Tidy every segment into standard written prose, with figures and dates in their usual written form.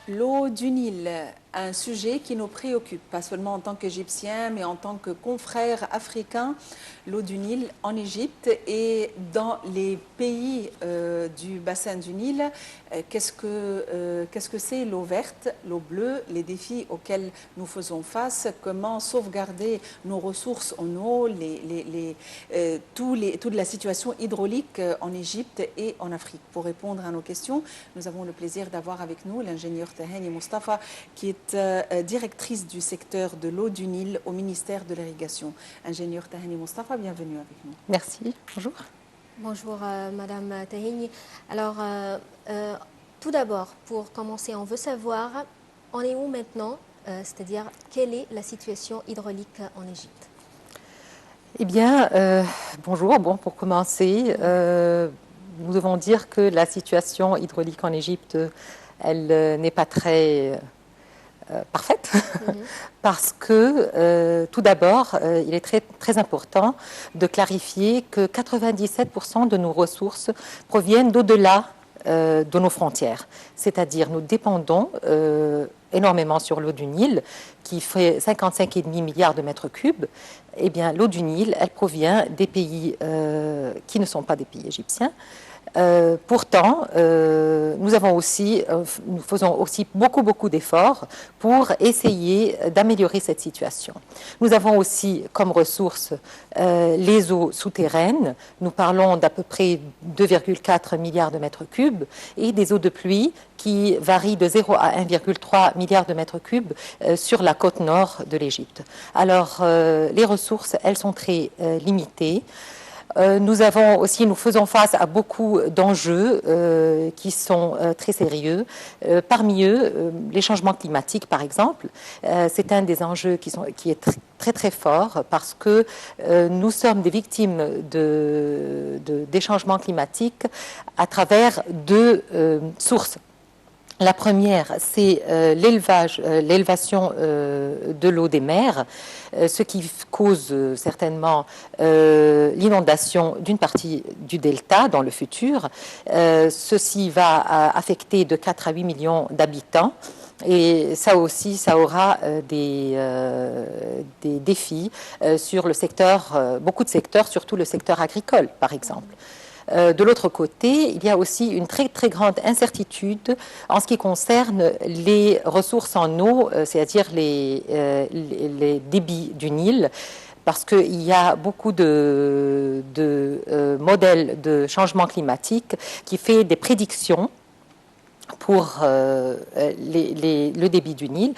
L'eau du Nil, un sujet qui nous préoccupe, pas seulement en tant qu'Égyptiens, mais en tant que confrères africains. L'eau du Nil en Égypte et dans les pays du bassin du Nil, qu'est-ce que c'est l'eau verte, l'eau bleue, les défis auxquels nous faisons face, comment sauvegarder nos ressources en eau, toute la situation hydraulique en Égypte et en Afrique. Pour répondre à nos questions, nous avons le plaisir d'avoir avec nous l'ingénieur Tahani Mustafa, qui est directrice du secteur de l'eau du Nil au ministère de l'Irrigation. Ingénieur Tahani Mustafa, bienvenue avec nous. Merci, bonjour. Bonjour Madame Tahini. Alors, tout d'abord, pour commencer, on veut savoir, on est où maintenant, c'est-à-dire quelle est la situation hydraulique en Égypte? Eh bien, bonjour. Bon, pour commencer, nous devons dire que la situation hydraulique en Égypte, elle n'est pas très parfaite, parce que tout d'abord, il est très important de clarifier que 97% de nos ressources proviennent d'au-delà de nos frontières. C'est-à-dire, nous dépendons énormément sur l'eau du Nil, qui fait 55,5 milliards de mètres cubes. Eh bien, l'eau du Nil, elle provient des pays qui ne sont pas des pays égyptiens. Pourtant, nous faisons aussi beaucoup d'efforts pour essayer d'améliorer cette situation. Nous avons aussi comme ressources les eaux souterraines. Nous parlons d'à peu près 2,4 milliards de mètres cubes et des eaux de pluie qui varient de 0 à 1,3 milliard de mètres cubes sur la côte nord de l'Égypte. Alors, les ressources, elles sont très limitées. Nous faisons face à beaucoup d'enjeux qui sont très sérieux. Parmi eux, les changements climatiques, par exemple. C'est un des enjeux qui est très fort parce que nous sommes des victimes des changements climatiques à travers deux sources. La première, c'est l'élévation de l'eau des mers, ce qui cause certainement l'inondation d'une partie du delta dans le futur. Ceci va affecter de 4 à 8 millions d'habitants. Et ça aussi, ça aura des défis sur le secteur, beaucoup de secteurs, surtout le secteur agricole, par exemple. De l'autre côté, il y a aussi une très grande incertitude en ce qui concerne les ressources en eau, c'est-à-dire les débits du Nil, parce qu'il y a beaucoup de modèles de changement climatique qui fait des prédictions pour le débit du Nil.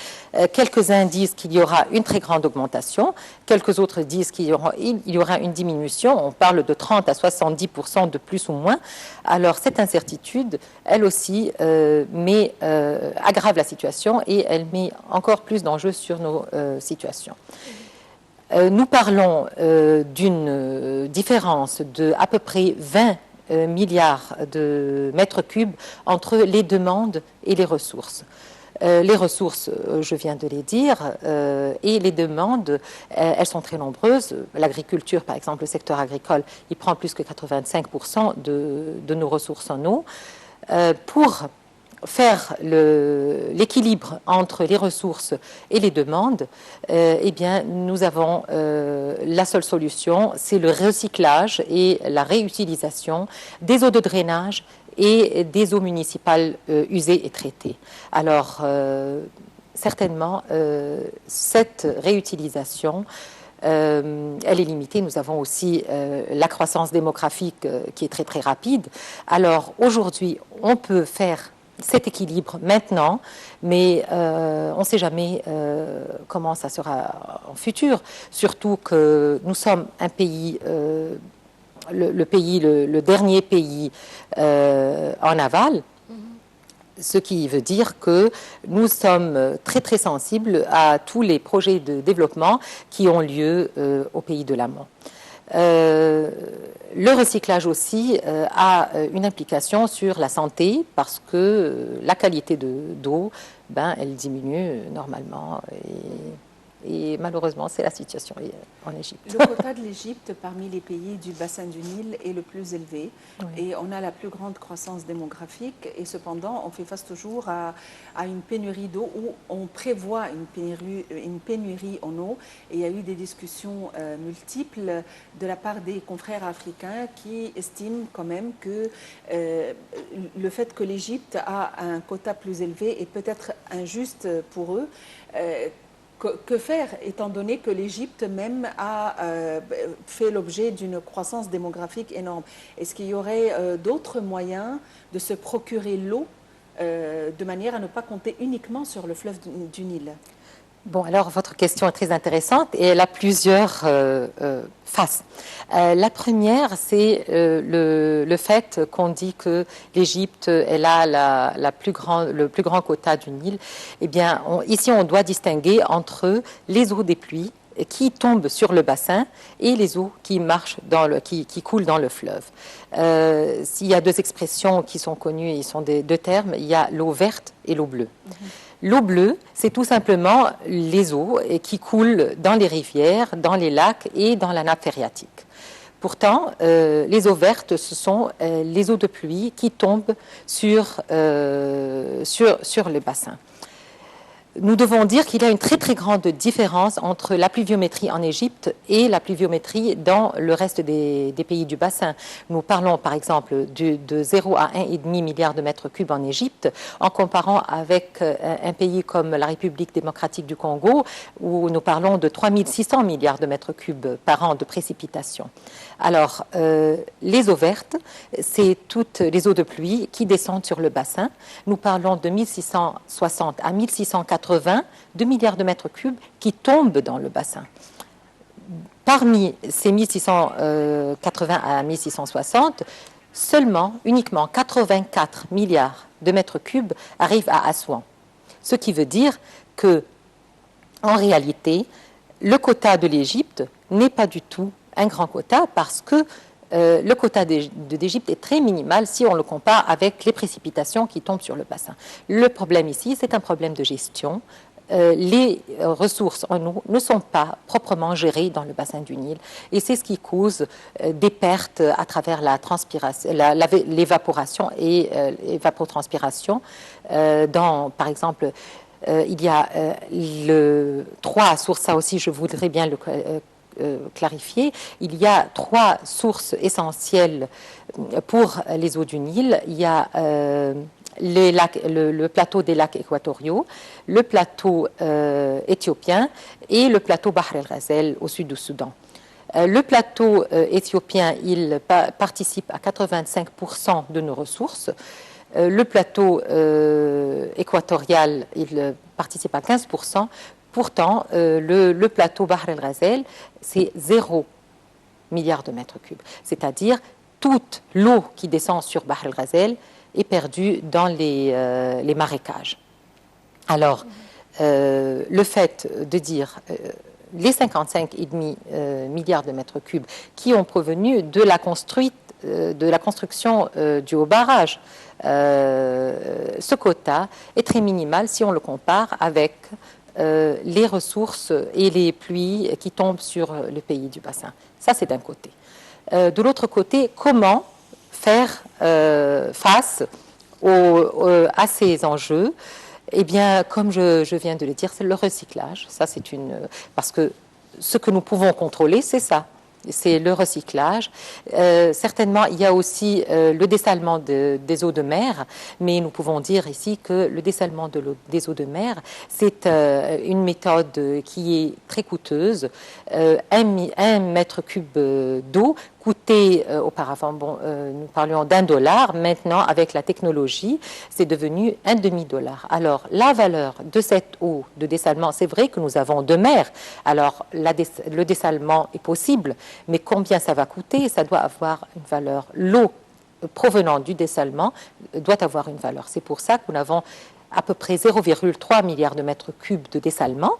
Quelques-uns disent qu'il y aura une très grande augmentation, quelques autres disent qu'il y aura une diminution, on parle de 30 à 70% de plus ou moins. Alors cette incertitude, elle aussi, aggrave la situation et elle met encore plus d'enjeux sur nos situations. Nous parlons d'une différence de à peu près 20 milliards de mètres cubes entre les demandes et les ressources. Les ressources, je viens de les dire, et les demandes, elles sont très nombreuses. L'agriculture, par exemple, le secteur agricole, il prend plus que 85% de nos ressources en eau. Pour faire l'équilibre entre les ressources et les demandes, eh bien, nous avons la seule solution, c'est le recyclage et la réutilisation des eaux de drainage et des eaux municipales usées et traitées. Alors, certainement, cette réutilisation, elle est limitée. Nous avons aussi la croissance démographique qui est très rapide. Alors, aujourd'hui, on peut faire cet équilibre maintenant, mais on ne sait jamais comment ça sera en futur, surtout que nous sommes un pays, le dernier pays en aval, ce qui veut dire que nous sommes très sensibles à tous les projets de développement qui ont lieu au pays de l'amont. Le recyclage aussi a une implication sur la santé parce que la qualité d'eau, elle diminue normalement. Et malheureusement, c'est la situation en Égypte. Le quota de l'Égypte parmi les pays du bassin du Nil est le plus élevé et on a la plus grande croissance démographique et cependant on fait face toujours à une pénurie d'eau où on prévoit une pénurie en eau et il y a eu des discussions multiples de la part des confrères africains qui estiment quand même que le fait que l'Égypte a un quota plus élevé est peut-être injuste pour eux. Que faire, étant donné que l'Égypte même a fait l'objet d'une croissance démographique énorme? Est-ce qu'il y aurait d'autres moyens de se procurer l'eau de manière à ne pas compter uniquement sur le fleuve du Nil? Bon, alors votre question est très intéressante et elle a plusieurs faces. La première, c'est le fait qu'on dit que l'Égypte, elle a le plus grand quota du Nil. Eh bien, ici, on doit distinguer entre les eaux des pluies qui tombent sur le bassin et les eaux qui marchent qui coulent dans le fleuve. S'il y a deux expressions qui sont connues, ils sont deux termes, il y a l'eau verte et l'eau bleue. L'eau bleue, c'est tout simplement les eaux qui coulent dans les rivières, dans les lacs et dans la nappe phréatique. Pourtant, les eaux vertes, ce sont les eaux de pluie qui tombent sur les bassins. Nous devons dire qu'il y a une très très grande différence entre la pluviométrie en Égypte et la pluviométrie dans le reste des pays du bassin. Nous parlons par exemple de 0 à 1,5 milliard de mètres cubes en Égypte, en comparant avec un pays comme la République démocratique du Congo, où nous parlons de 3600 milliards de mètres cubes par an de précipitations. Alors, les eaux vertes, c'est toutes les eaux de pluie qui descendent sur le bassin. Nous parlons de 1660 à 1680 2 milliards de mètres cubes qui tombent dans le bassin. Parmi ces 1680 à 1660, uniquement 84 milliards de mètres cubes arrivent à Assouan. Ce qui veut dire que, en réalité, le quota de l'Égypte n'est pas du tout un grand quota parce que le quota d'Égypte est très minimal si on le compare avec les précipitations qui tombent sur le bassin. Le problème ici, c'est un problème de gestion. Les ressources en eau ne sont pas proprement gérées dans le bassin du Nil et c'est ce qui cause des pertes à travers la transpiration, l'évaporation et l'évapotranspiration. Par exemple, il y a trois sources, ça aussi je voudrais bien le clarifier. Il y a trois sources essentielles pour les eaux du Nil. Il y a le plateau des lacs équatoriaux, le plateau éthiopien et le plateau Bahr el-Ghazal au sud du Soudan. Le plateau éthiopien, il participe à 85% de nos ressources. Le plateau équatorial, il participe à 15%. Pourtant, le plateau Bahr el-Ghazal, c'est 0 milliard de mètres cubes. C'est-à-dire, toute l'eau qui descend sur Bahr el-Ghazal est perdue dans les marécages. Alors, le fait de dire les 55,5 milliards de mètres cubes qui ont provenu de la construction du haut barrage, ce quota est très minimal si on le compare avec les ressources et les pluies qui tombent sur le pays du bassin. Ça, c'est d'un côté. De l'autre côté, comment faire face à ces enjeux? Eh bien, comme je viens de le dire, c'est le recyclage. Ça, parce que ce que nous pouvons contrôler, c'est ça. C'est le recyclage. Certainement, il y a aussi le dessalement des eaux de mer, mais nous pouvons dire ici que le dessalement des eaux de mer, c'est une méthode qui est très coûteuse. Un mètre cube d'eau coûtait auparavant, nous parlions $1. Maintenant, avec la technologie, c'est devenu un demi-dollar. Alors, la valeur de cette eau de dessalement, c'est vrai que nous avons de mer. Alors, le dessalement est possible, mais combien ça va coûter? Ça doit avoir une valeur. L'eau provenant du dessalement doit avoir une valeur. C'est pour ça que nous avons à peu près 0,3 milliards de mètres cubes de dessalement.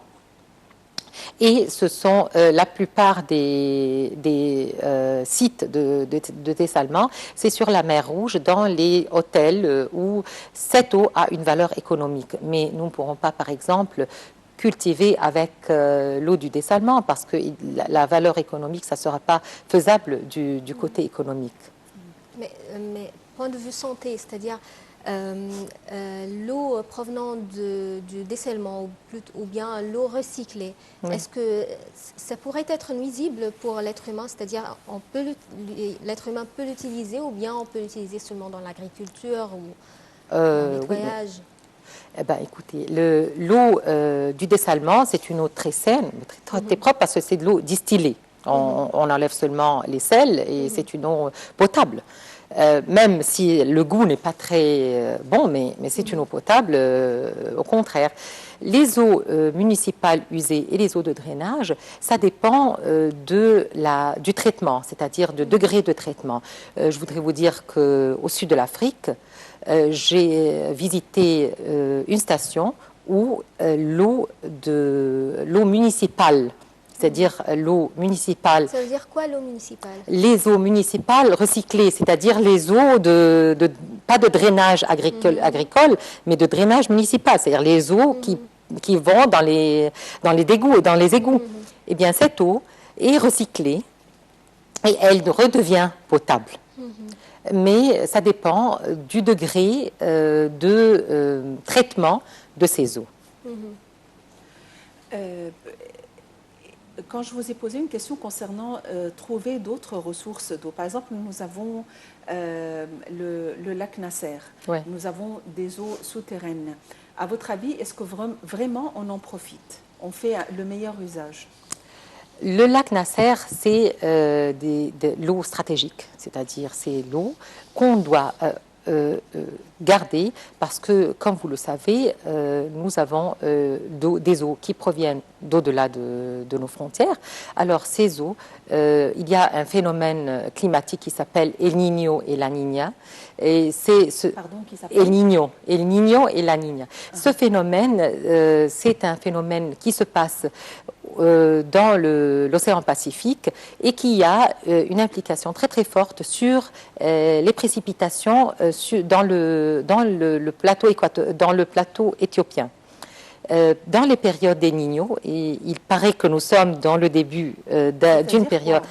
Et ce sont la plupart des sites de dessalement, c'est sur la mer Rouge, dans les hôtels où cette eau a une valeur économique. Mais nous ne pourrons pas, par exemple, cultiver avec l'eau du dessalement parce que la valeur économique, ça ne sera pas faisable du côté économique. Mais point de vue santé, c'est-à-dire l'eau provenant du dessalement ou bien l'eau recyclée, Oui. est-ce que ça pourrait être nuisible pour l'être humain? C'est-à-dire l'être humain peut l'utiliser ou bien on peut l'utiliser seulement dans l'agriculture ou dans le nettoyage? Eh ben, écoutez, l'eau du dessalement, c'est une eau très saine, très propre parce que c'est de l'eau distillée. On enlève seulement les sels et c'est une eau potable. Même si le goût n'est pas très bon, mais c'est une eau potable, au contraire. Les eaux municipales usées et les eaux de drainage, ça dépend du traitement, c'est-à-dire de degré de traitement. Je voudrais vous dire qu'au sud de l'Afrique, j'ai visité une station où l'eau municipale, c'est-à-dire l'eau municipale. Ça veut dire quoi l'eau municipale? Les eaux municipales recyclées, c'est-à-dire les eaux pas de drainage agricole, mais de drainage municipal, c'est-à-dire les eaux qui vont dans les égouts. Eh bien, cette eau est recyclée et elle redevient potable. Mais ça dépend du degré de traitement de ces eaux. Quand je vous ai posé une question concernant trouver d'autres ressources d'eau, par exemple, nous avons le lac Nasser, Ouais. nous avons des eaux souterraines. À votre avis, est-ce que vraiment on en profite? On fait le meilleur usage? Le lac Nasser, c'est de l'eau stratégique, c'est-à-dire c'est l'eau qu'on doit garder parce que, comme vous le savez, nous avons des eaux qui proviennent d'au-delà de nos frontières. Alors ces eaux, il y a un phénomène climatique qui s'appelle El Niño et La Niña. Et Pardon, qui s'appelle El Niño et La Niña. Ce phénomène, c'est un phénomène qui se passe dans l'océan Pacifique et qui a une implication très très forte sur les précipitations dans le plateau éthiopien. Dans les périodes des Niño, et il paraît que nous sommes dans le début d'une période,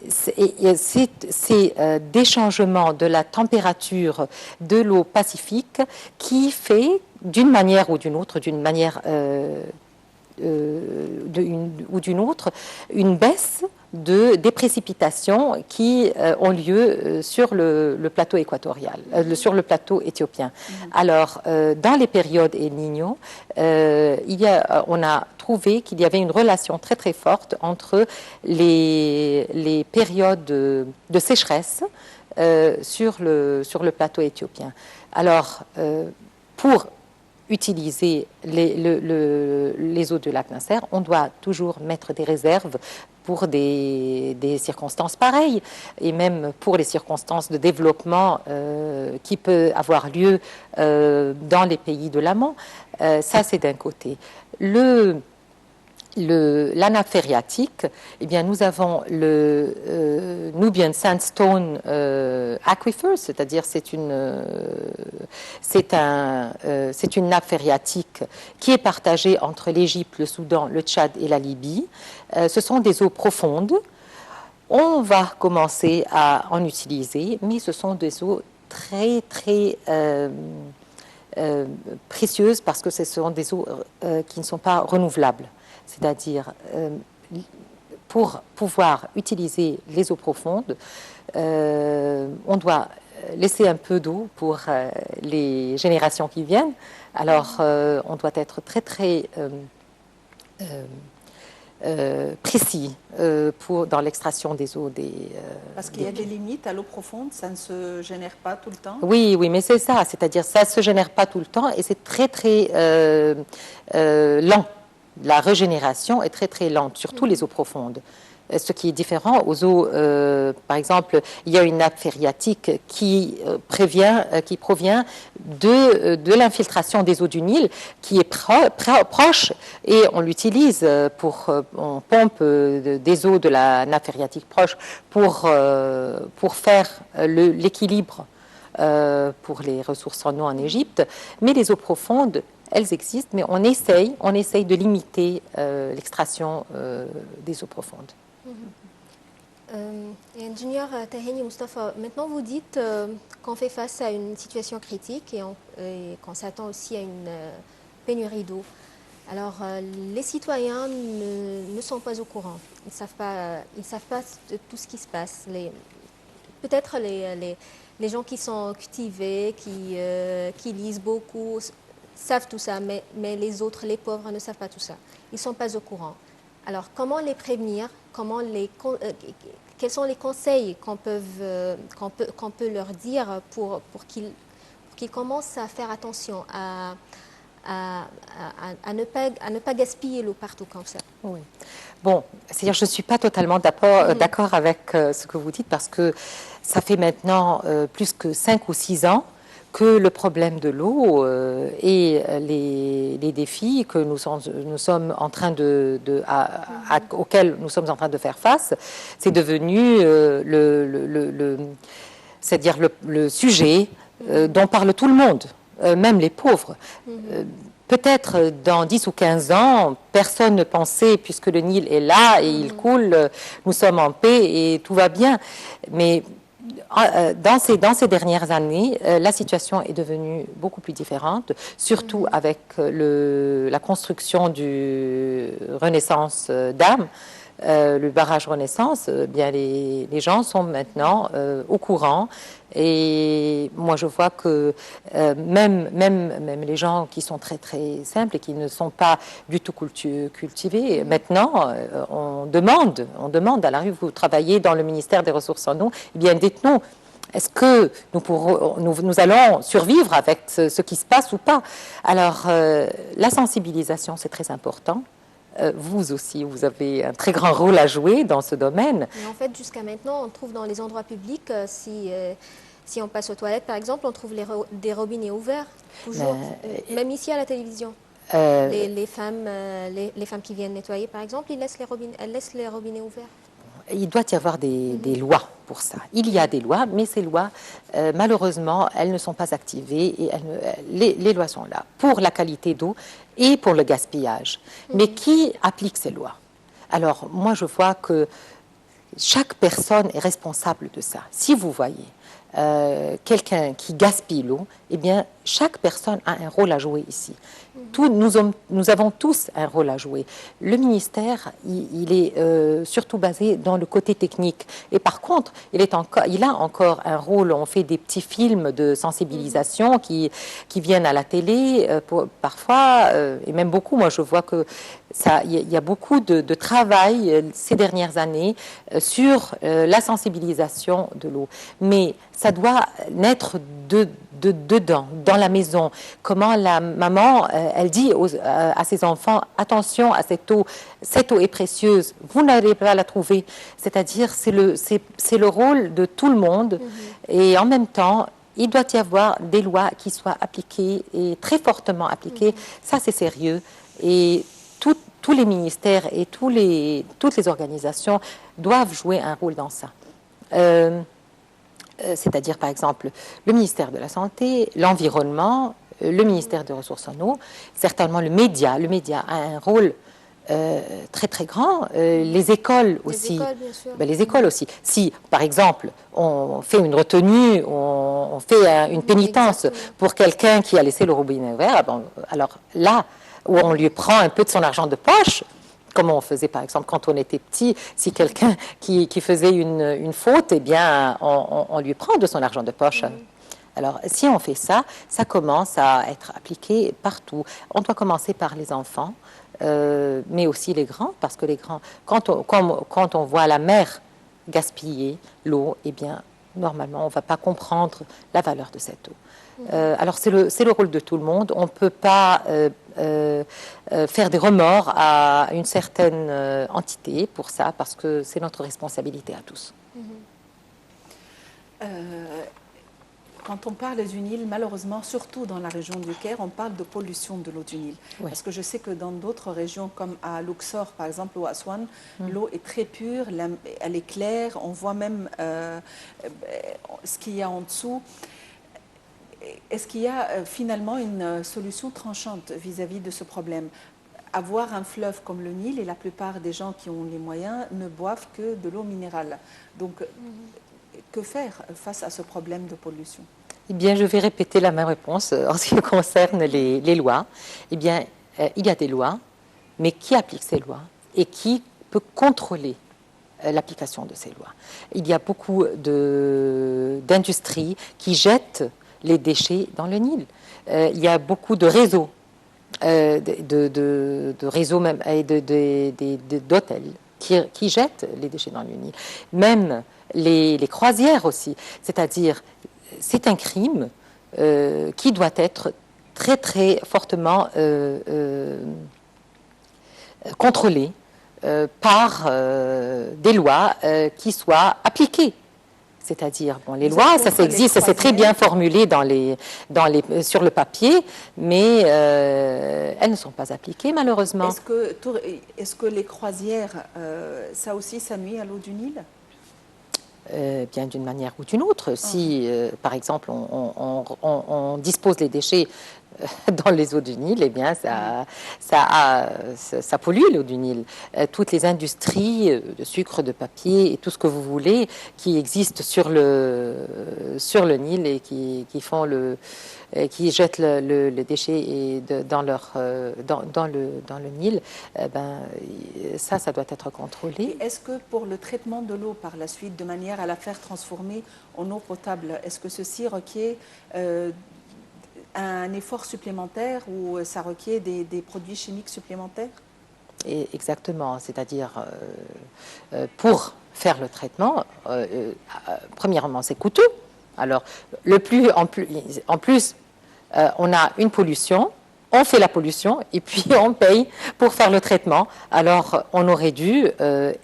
c'est des changements de la température de l'eau Pacifique qui fait d'une manière ou d'une autre, une baisse des précipitations qui ont lieu sur le plateau équatorial, sur le plateau éthiopien. Alors, dans les périodes El Niño, on a trouvé qu'il y avait une relation très très forte entre les périodes de sécheresse sur le plateau éthiopien. Alors, pour utiliser les eaux du lac Nasser, on doit toujours mettre des réserves pour des circonstances pareilles et même pour les circonstances de développement qui peut avoir lieu dans les pays de l'amont. Ça, c'est d'un côté. La nappe phréatique, eh bien, nous avons le Nubian Sandstone Aquifer, c'est-à-dire c'est une nappe phréatique qui est partagée entre l'Égypte, le Soudan, le Tchad et la Libye. Ce sont des eaux profondes. On va commencer à en utiliser, mais ce sont des eaux très, très précieuses parce que ce sont des eaux qui ne sont pas renouvelables. C'est-à-dire, pour pouvoir utiliser les eaux profondes, on doit laisser un peu d'eau pour les générations qui viennent. Alors, on doit être très, très précis dans l'extraction des eaux. Parce qu'il y a des limites à l'eau profonde, ça ne se génère pas tout le temps. Oui, mais c'est ça. C'est-à-dire, ça ne se génère pas tout le temps et c'est très, très lent. La régénération est très très lente, surtout les eaux profondes. Ce qui est différent aux eaux, par exemple, il y a une nappe phréatique qui provient de l'infiltration des eaux du Nil, qui est proche et on l'utilise on pompe des eaux de la nappe phréatique proche pour faire l'équilibre pour les ressources en eau en Égypte. Mais les eaux profondes, elles existent, mais on essaye de limiter l'extraction des eaux profondes. Ingénieur Taheni Mustafa, maintenant vous dites qu'on fait face à une situation critique et qu'on s'attend aussi à une pénurie d'eau. Alors, les citoyens ne sont pas au courant. Ils ne savent pas de tout ce qui se passe. Peut-être les gens qui sont cultivés, qui lisent beaucoup, savent tout ça, mais les autres, les pauvres, ne savent pas tout ça. Ils ne sont pas au courant. Alors, comment les prévenir? Quels sont les conseils qu'on peut leur dire pour qu'ils commencent à faire attention, à ne pas gaspiller l'eau partout comme ça? Oui. Bon, c'est-à-dire je ne suis pas totalement d'accord avec ce que vous dites parce que ça fait maintenant plus que 5 ou 6 ans que le problème de l'eau et les défis que nous sommes en train auxquels nous sommes en train de faire face, c'est devenu c'est-à-dire le sujet dont parle tout le monde, même les pauvres. Peut-être dans 10 ou 15 ans, personne ne pensait, puisque le Nil est là et il coule, nous sommes en paix et tout va bien. Mais dans ces dernières années, la situation est devenue beaucoup plus différente, surtout avec la construction du Renaissance Dam. Le barrage Renaissance, bien les gens sont maintenant au courant. Et moi, je vois que même les gens qui sont très très simples et qui ne sont pas du tout cultivés, maintenant, on demande à la rue, vous travaillez dans le ministère des Ressources en eau, eh bien dites-nous, est-ce que nous allons survivre avec ce qui se passe ou pas? Alors, la sensibilisation, c'est très important. Vous aussi, vous avez un très grand rôle à jouer dans ce domaine. Mais en fait, jusqu'à maintenant, on trouve dans les endroits publics, si on passe aux toilettes, par exemple, on trouve des robinets ouverts, toujours, même ici à la télévision. Les femmes qui viennent nettoyer, par exemple, elles laissent les robinets ouverts. Il doit y avoir des lois pour ça. Il y a des lois, mais ces lois, malheureusement, elles ne sont pas activées et les lois sont là pour la qualité d'eau et pour le gaspillage. Mais qui applique ces lois? Alors, moi, je vois que chaque personne est responsable de ça. Si vous voyez quelqu'un qui gaspille l'eau, eh bien, chaque personne a un rôle à jouer ici. Nous avons tous un rôle à jouer. Le ministère, il est surtout basé dans le côté technique. Et par contre, il a encore un rôle. On fait des petits films de sensibilisation qui viennent à la télé parfois, et même beaucoup. Moi, je vois que il y a beaucoup de travail ces dernières années sur la sensibilisation de l'eau. Mais ça doit naître dedans, dans la maison. Comment la maman, elle dit à ses enfants, attention à cette eau est précieuse, vous n'allez pas la trouver. C'est-à-dire, c'est le rôle de tout le monde. Et en même temps, il doit y avoir des lois qui soient appliquées et très fortement appliquées. Ça, c'est sérieux. Et tous les ministères et toutes les organisations doivent jouer un rôle dans ça. C'est-à-dire, par exemple, le ministère de la Santé, l'Environnement, le ministère des Ressources en eau, certainement le média. Le média a un rôle très, très grand. Les écoles aussi. Les écoles, bien sûr. Les écoles aussi. Si, par exemple, on fait une retenue, on fait une pénitence pour quelqu'un qui a laissé le robinet ouvert, alors là, où on lui prend un peu de son argent de poche, comme on faisait par exemple quand on était petit, si quelqu'un qui faisait une faute, eh bien on lui prend de son argent de poche. Alors si on fait ça, ça commence à être appliqué partout. On doit commencer par les enfants, mais aussi les grands, parce que les grands, quand on voit la mer gaspiller l'eau, eh bien normalement on ne va pas comprendre la valeur de cette eau. Alors c'est le rôle de tout le monde. On ne peut pas faire des remords à une certaine entité pour ça, parce que c'est notre responsabilité à tous. Quand on parle du Nil, malheureusement, surtout dans la région du Caire, on parle de pollution de l'eau du Nil. Oui. Parce que je sais que dans d'autres régions, comme à Luxor, par exemple, ou à Aswan, l'eau est très pure, elle est claire, on voit même ce qu'il y a en dessous. est-ce qu'il y a finalement une solution tranchante vis-à-vis de ce problème? Avoir un fleuve comme le Nil, et la plupart des gens qui ont les moyens ne boivent que de l'eau minérale. Donc, que faire face à ce problème de pollution? Eh bien, je vais répéter la même réponse en ce qui concerne les lois. Eh bien, il y a des lois, mais qui applique ces lois et qui peut contrôler l'application de ces lois? Il y a beaucoup d'industries qui jettent les déchets dans le Nil. Il y a beaucoup de réseaux, de réseaux même et d'hôtels qui jettent les déchets dans le Nil. Même les croisières aussi. C'est-à-dire, c'est un crime qui doit être très très fortement contrôlé par des lois qui soient appliquées. C'est-à-dire, bon, les lois, ça existe, c'est très bien formulé sur le papier, mais elles ne sont pas appliquées malheureusement. Est-ce que les croisières, ça aussi, ça nuit à l'eau du Nil? Bien d'une manière ou d'une autre. Si, par exemple, on dispose les déchets dans les eaux du Nil, eh bien, ça pollue l'eau du Nil. Toutes les industries de sucre, de papier et tout ce que vous voulez qui existent sur le Nil et qui jettent le déchet dans le Nil, ça doit être contrôlé. Est-ce que pour le traitement de l'eau par la suite, de manière à la faire transformer en eau potable, est-ce que ceci requiert un effort supplémentaire ou ça requiert des produits chimiques supplémentaires? Exactement, c'est-à-dire pour faire le traitement, premièrement c'est coûteux. Alors en plus on a une pollution, on fait la pollution et puis on paye pour faire le traitement. Alors on aurait dû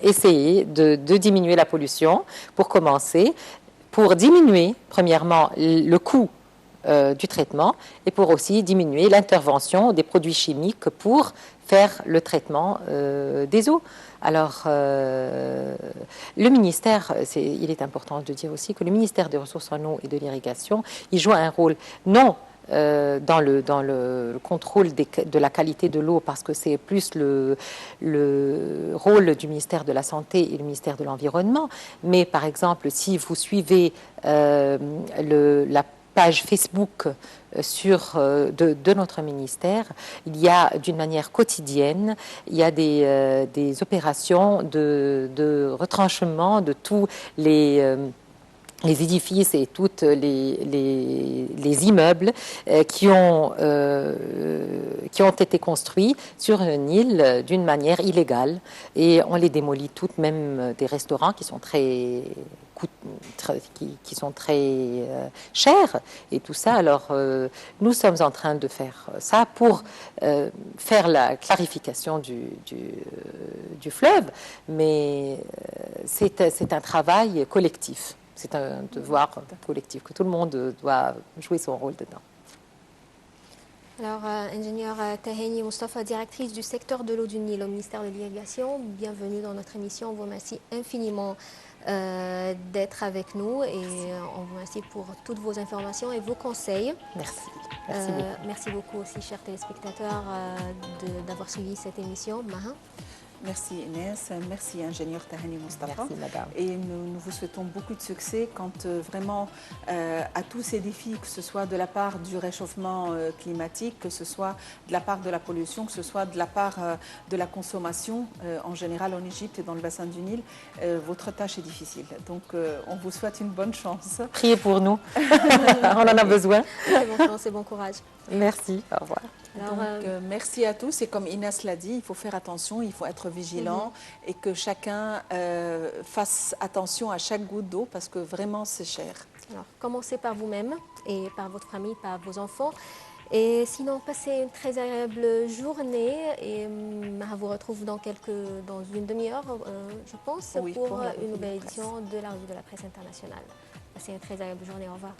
essayer de diminuer la pollution pour commencer, pour diminuer premièrement le coût du traitement et pour aussi diminuer l'intervention des produits chimiques pour faire le traitement des eaux. Alors, le ministère, il est important de dire aussi que le ministère des Ressources en eau et de l'irrigation, il joue un rôle non dans le contrôle de la qualité de l'eau, parce que c'est plus le rôle du ministère de la Santé et le ministère de l'Environnement. Mais par exemple, si vous suivez la page Facebook de notre ministère, il y a d'une manière quotidienne, il y a des opérations de retranchement de tous les édifices et tous les immeubles qui ont été construits sur une île d'une manière illégale, et on les démolit toutes, même des restaurants qui sont très chers et tout ça. Alors nous sommes en train de faire ça pour faire la clarification du fleuve, mais c'est un travail collectif. C'est un devoir collectif, que tout le monde doit jouer son rôle dedans. Alors, ingénieure Taheni Mustafa, directrice du secteur de l'eau du Nil au ministère de l'Irrigation, bienvenue dans notre émission. On vous remercie infiniment d'être avec nous et on vous remercie pour toutes vos informations et vos conseils. Merci. Merci beaucoup. Merci beaucoup aussi, chers téléspectateurs, d'avoir suivi cette émission. Maha. Merci Inès, merci ingénieur Taheni Mustafa. Merci madame. Et nous vous souhaitons beaucoup de succès quant vraiment à tous ces défis, que ce soit de la part du réchauffement climatique, que ce soit de la part de la pollution, que ce soit de la part de la consommation en général en Égypte et dans le bassin du Nil. Votre tâche est difficile. Donc on vous souhaite une bonne chance. Priez pour nous, on en a besoin. Bonne chance et bon courage. Merci, au revoir. Alors, merci à tous, et comme Inès l'a dit, il faut faire attention, il faut être vigilant et que chacun fasse attention à chaque goutte d'eau, parce que vraiment c'est cher. Alors, commencez par vous-même et par votre famille, par vos enfants. Et sinon, passez une très agréable journée et Maha vous retrouve dans une demi-heure, je pense, pour une nouvelle édition de la Revue de la Presse internationale. Passez une très agréable journée, au revoir.